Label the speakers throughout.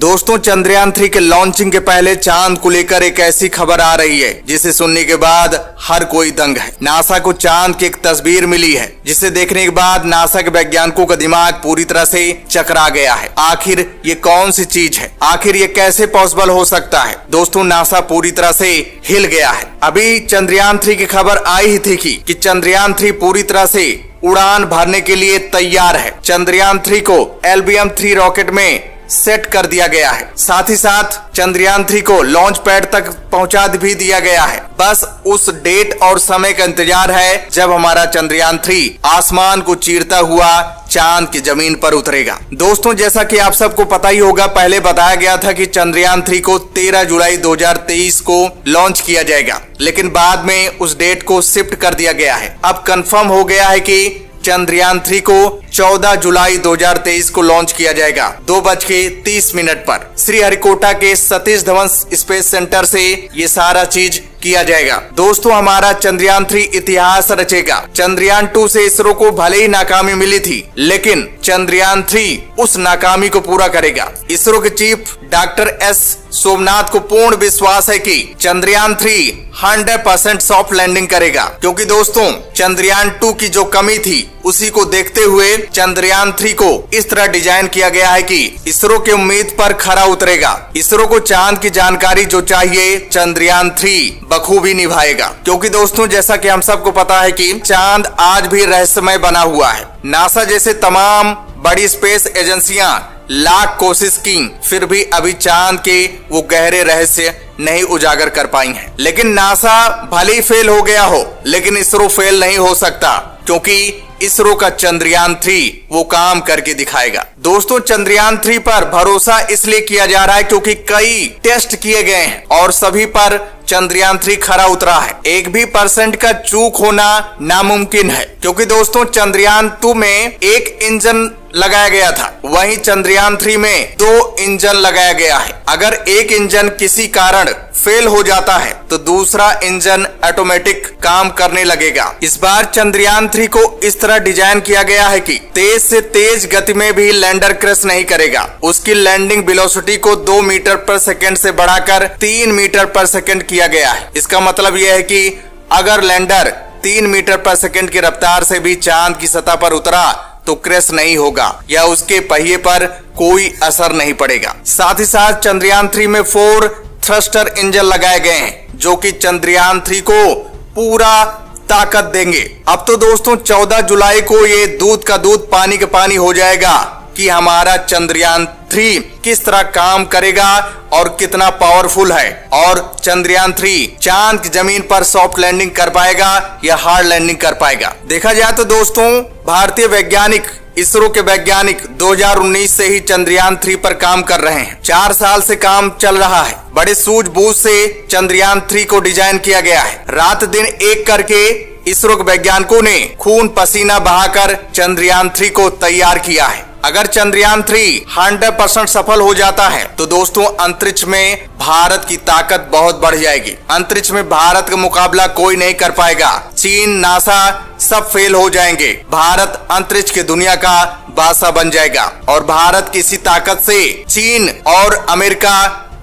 Speaker 1: दोस्तों, चंद्रयान 3 के लॉन्चिंग के पहले चांद को लेकर एक ऐसी खबर आ रही है जिसे सुनने के बाद हर कोई दंग है। नासा को चांद की एक तस्वीर मिली है जिसे देखने के बाद नासा के वैज्ञानिकों का दिमाग पूरी तरह से चकरा गया है। आखिर ये कौन सी चीज है, आखिर ये कैसे पॉसिबल हो सकता है। दोस्तों, नासा पूरी तरह से हिल गया है। अभी चंद्रयान 3 की खबर आई ही थी कि चंद्रयान 3 पूरी तरह से उड़ान भरने के लिए तैयार है। चंद्रयान 3 को LBM-3 रॉकेट में सेट कर दिया गया है। साथ ही साथ चंद्रयान 3 को लॉन्च पैड तक पहुंचा भी दिया गया है। बस उस डेट और समय का इंतजार है जब हमारा चंद्रयान 3 आसमान को चीरता हुआ चांद की जमीन पर उतरेगा। दोस्तों, जैसा कि आप सबको पता ही होगा, पहले बताया गया था कि चंद्रयान 3 को 13 जुलाई 2023 को लॉन्च किया जाएगा, लेकिन बाद में उस डेट को शिफ्ट कर दिया गया है। अब कंफर्म हो गया है कि चंद्रयान 3 को 14 जुलाई 2023 को लॉन्च किया जाएगा 2:30 पर। श्रीहरिकोटा के सतीश धवन स्पेस सेंटर से ये सारा चीज किया जाएगा। दोस्तों, हमारा चंद्रयान 3 इतिहास रचेगा। चंद्रयान 2 से इसरो को भले ही नाकामी मिली थी, लेकिन चंद्रयान 3 उस नाकामी को पूरा करेगा। इसरो के चीफ डॉक्टर S सोमनाथ को पूर्ण विश्वास है कि चंद्रयान 3 100% सॉफ्ट लैंडिंग करेगा, क्योंकि दोस्तों चंद्रयान 2 की जो कमी थी उसी को देखते हुए चंद्रयान 3 को इस तरह डिजाइन किया गया है कि इसरो की उम्मीद पर खरा उतरेगा। इसरो को चांद की जानकारी जो चाहिए चंद्रयान 3 बखूबी निभाएगा, क्योंकि दोस्तों जैसा कि हम सबको पता है कि चांद आज भी रहस्यमय बना हुआ है। नासा जैसे तमाम बड़ी स्पेस एजेंसियां लाख कोशिश की, फिर भी अभी चांद के वो गहरे रहस्य नहीं उजागर कर पाई हैं। लेकिन नासा भले ही फेल हो गया हो, लेकिन इसरो फेल नहीं हो सकता, क्योंकि इसरो का चंद्रयान 3 वो काम करके दिखाएगा। दोस्तों, चंद्रयान 3 पर भरोसा इसलिए किया जा रहा है क्योंकि कई टेस्ट किए गए हैं और सभी पर चंद्रयान 3 खरा उतरा है। 1% का चूक होना नामुमकिन है, क्योंकि दोस्तों चंद्रयान 2 में एक इंजन लगाया गया था, वहीं चंद्रयान 3 में 2 इंजन लगाया गया है। अगर एक इंजन किसी कारण फेल हो जाता है तो दूसरा इंजन ऑटोमेटिक काम करने लगेगा। इस बार चंद्रयान 3 को इस तरह डिजाइन किया गया है कि तेज से तेज गति में भी लैंडर क्रैश नहीं करेगा। उसकी लैंडिंग वेलोसिटी को 2 मीटर पर सेकंड से बढ़ाकर 3 मीटर पर सेकंड किया गया है। इसका मतलब यह है कि अगर लैंडर 3 मीटर पर सेकंड की रफ्तार से भी चांद की सतह पर उतरा तो क्रैश नहीं होगा या उसके पहिए पर कोई असर नहीं पड़ेगा। साथ ही साथ चंद्रयान 3 में 4 थ्रस्टर इंजन लगाए गए हैं, जो कि चंद्रयान 3 को पूरा ताकत देंगे। अब तो दोस्तों 14 जुलाई को ये दूध का दूध पानी का पानी हो जाएगा कि हमारा चंद्रयान 3 किस तरह काम करेगा और कितना पावरफुल है, और चंद्रयान 3 चांद की जमीन पर सॉफ्ट लैंडिंग कर पाएगा या हार्ड लैंडिंग कर पाएगा। देखा जाए तो दोस्तों भारतीय वैज्ञानिक, इसरो के वैज्ञानिक 2019 से ही चंद्रयान 3 पर काम कर रहे हैं। 4 साल से काम चल रहा है। बड़े सूझबूझ से चंद्रयान 3 को डिजाइन किया गया है। रात दिन एक करके इसरो के वैज्ञानिकों ने खून पसीना बहाकर चंद्रयान 3 को तैयार किया है। अगर चंद्रयान 3 100% सफल हो जाता है तो दोस्तों अंतरिक्ष में भारत की ताकत बहुत बढ़ जाएगी। अंतरिक्ष में भारत का मुकाबला कोई नहीं कर पाएगा। चीन, नासा सब फेल हो जाएंगे। भारत अंतरिक्ष की दुनिया का बादशाह बन जाएगा और भारत की इसी ताकत से चीन और अमेरिका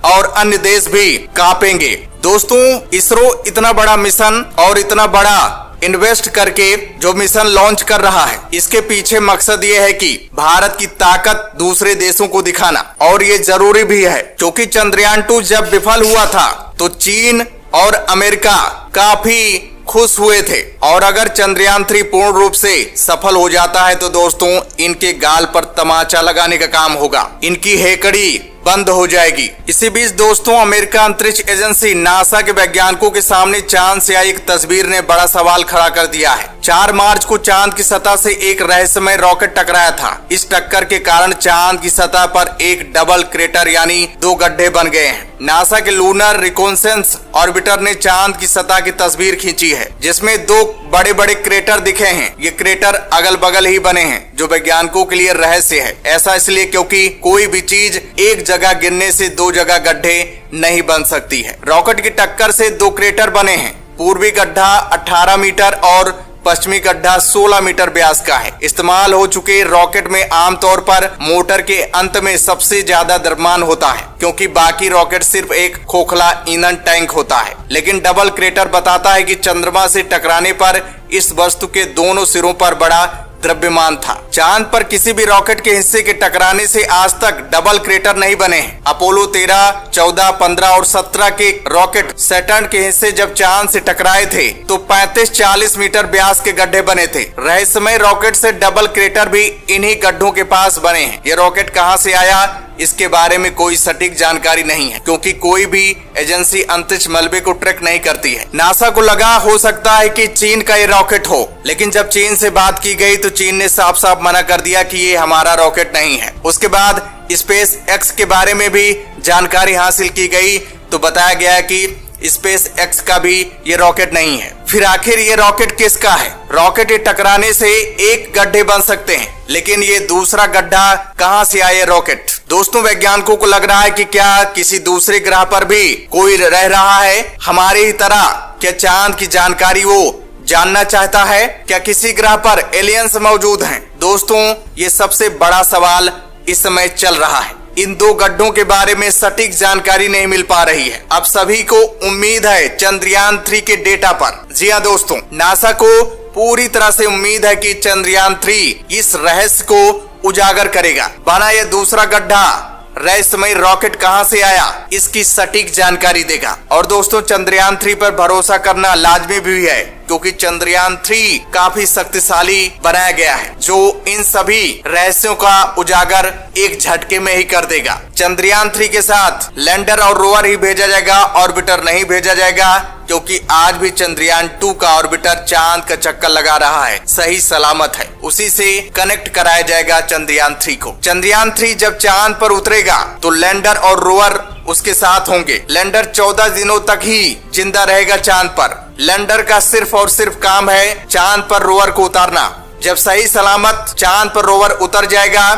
Speaker 1: और अन्य देश भी कांपेंगे। दोस्तों, इसरो इतना बड़ा मिशन और इतना बड़ा इन्वेस्ट करके जो मिशन लॉन्च कर रहा है, इसके पीछे मकसद ये है कि भारत की ताकत दूसरे देशों को दिखाना, और ये जरूरी भी है क्योंकि चंद्रयान 2 जब विफल हुआ था तो चीन और अमेरिका काफी खुश हुए थे, और अगर चंद्रयान 3 पूर्ण रूप से सफल हो जाता है तो दोस्तों इनके गाल पर तमाचा लगाने का काम होगा, इनकी हेकड़ी बंद हो जाएगी। इसी बीच दोस्तों अमेरिका अंतरिक्ष एजेंसी नासा के वैज्ञानिकों के सामने चांद से आई एक तस्वीर ने बड़ा सवाल खड़ा कर दिया है। 4 मार्च को चांद की सतह से एक रहस्यमय रॉकेट टकराया था। इस टक्कर के कारण चांद की सतह पर एक डबल क्रेटर यानी 2 गड्ढे बन गए हैं। नासा के लूनर रिकॉन्सेंस ऑर्बिटर ने चांद की सतह की तस्वीर खींची है, जिसमें 2 बड़े बड़े क्रेटर दिखे हैं। ये क्रेटर अगल बगल ही बने हैं, जो वैज्ञानिकों के लिए रहस्य है। ऐसा इसलिए क्योंकि कोई भी चीज एक जगह गिरने से 2 जगह गड्ढे नहीं बन सकती है। रॉकेट की टक्कर से 2 क्रेटर बने हैं। पूर्वी गड्ढा 18 मीटर और पश्चिमी गड्ढा 16 मीटर व्यास का है। इस्तेमाल हो चुके रॉकेट में आमतौर पर मोटर के अंत में सबसे ज्यादा द्रव्यमान होता है, क्योंकि बाकी रॉकेट सिर्फ एक खोखला ईंधन टैंक होता है। लेकिन डबल क्रेटर बताता है कि चंद्रमा से टकराने पर इस वस्तु के दोनों सिरों पर बड़ा द्रव्यमान था। चांद पर किसी भी रॉकेट के हिस्से के टकराने से आज तक डबल क्रेटर नहीं बने हैं। अपोलो 13, 14, 15 और 17 के रॉकेट सैटर्न के हिस्से जब चांद से टकराए थे तो 35-40 मीटर व्यास के गड्ढे बने थे। रहस्यमय रॉकेट से डबल क्रेटर भी इन्हीं गड्ढों के पास बने हैं। ये रॉकेट कहां से आया, इसके बारे में कोई सटीक जानकारी नहीं है, क्योंकि कोई भी एजेंसी अंतरिक्ष मलबे को ट्रैक नहीं करती है। नासा को लगा हो सकता है कि चीन का ये रॉकेट हो, लेकिन जब चीन से बात की गई तो चीन ने साफ साफ मना कर दिया कि ये हमारा रॉकेट नहीं है। उसके बाद स्पेस एक्स के बारे में भी जानकारी हासिल की गई तो बताया गया कि स्पेस एक्स का भी ये रॉकेट नहीं है। फिर आखिर ये रॉकेट किसका है? रॉकेट टकराने से एक गड्ढे बन सकते हैं, लेकिन ये दूसरा गड्ढा कहां से आया रॉकेट? दोस्तों, वैज्ञानिकों को लग रहा है कि क्या किसी दूसरे ग्रह पर भी कोई रह रहा है हमारी ही तरह। क्या चांद की जानकारी वो जानना चाहता है? क्या किसी ग्रह पर एलियंस मौजूद हैं? दोस्तों, ये सबसे बड़ा सवाल इस समय चल रहा है। इन दो गड्ढों के बारे में सटीक जानकारी नहीं मिल पा रही है। अब सभी को उम्मीद है चंद्रयान 3 के डेटा पर। जी हाँ दोस्तों, नासा को पूरी तरह से उम्मीद है कि चंद्रयान 3 इस रहस्य को उजागर करेगा। बना यह दूसरा गड्ढा रहस्यमय रॉकेट कहां से आया, इसकी सटीक जानकारी देगा। और दोस्तों, चंद्रयान 3 पर भरोसा करना लाजमी भी है, क्योंकि चंद्रयान 3 काफी शक्तिशाली बनाया गया है, जो इन सभी रहस्यों का उजागर एक झटके में ही कर देगा। चंद्रयान 3 के साथ लैंडर और रोवर ही भेजा जाएगा, ऑर्बिटर नहीं भेजा जाएगा, क्योंकि आज भी चंद्रयान 2 का ऑर्बिटर चांद का चक्कर लगा रहा है, सही सलामत है। उसी से कनेक्ट कराया जाएगा चंद्रयान 3 को। चंद्रयान 3 जब चांद पर उतरेगा तो लैंडर और रोवर उसके साथ होंगे। लैंडर 14 दिनों तक ही जिंदा रहेगा चांद पर। लैंडर का सिर्फ और सिर्फ काम है चांद पर रोवर को उतारना। जब सही सलामत चांद पर रोवर उतर जाएगा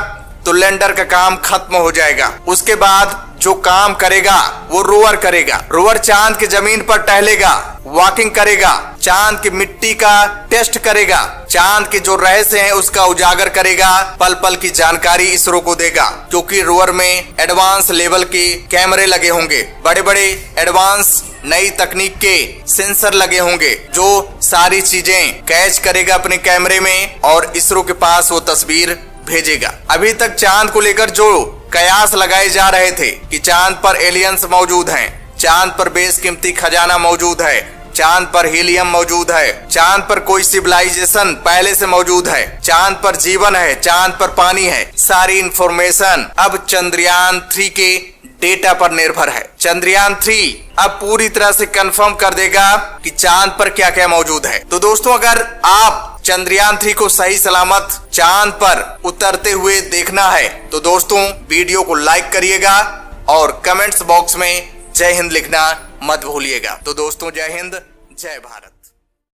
Speaker 1: तो लैंडर का काम खत्म हो जाएगा। उसके बाद जो काम करेगा वो रोवर करेगा। रोवर चांद की जमीन पर टहलेगा, वॉकिंग करेगा, चांद की मिट्टी का टेस्ट करेगा, चांद के जो रहस्य हैं उसका उजागर करेगा, पल पल की जानकारी इसरो को देगा। क्योंकि रोवर में एडवांस लेवल के कैमरे लगे होंगे, बड़े बड़े एडवांस नई तकनीक के सेंसर लगे होंगे, जो सारी चीजें कैच करेगा अपने कैमरे में और इसरो के पास वो तस्वीर भेजेगा। अभी तक चांद को लेकर जो कयास लगाए जा रहे थे कि चांद पर एलियंस मौजूद हैं, चांद पर बेशकीमती खजाना मौजूद है, चांद पर हीलियम मौजूद है, चांद पर कोई सिविलाइजेशन पहले से मौजूद है, चांद पर जीवन है, चांद पर पानी है, सारी इंफॉर्मेशन अब चंद्रयान 3 के डेटा पर निर्भर है। चंद्रयान 3 अब पूरी तरह से कंफर्म कर देगा कि चांद पर क्या क्या मौजूद है। तो दोस्तों, अगर आप चंद्रयान 3 को सही सलामत चांद पर उतरते हुए देखना है तो दोस्तों वीडियो को लाइक करिएगा और कमेंट्स बॉक्स में जय हिंद लिखना मत भूलिएगा। तो दोस्तों, जय हिंद, जय भारत।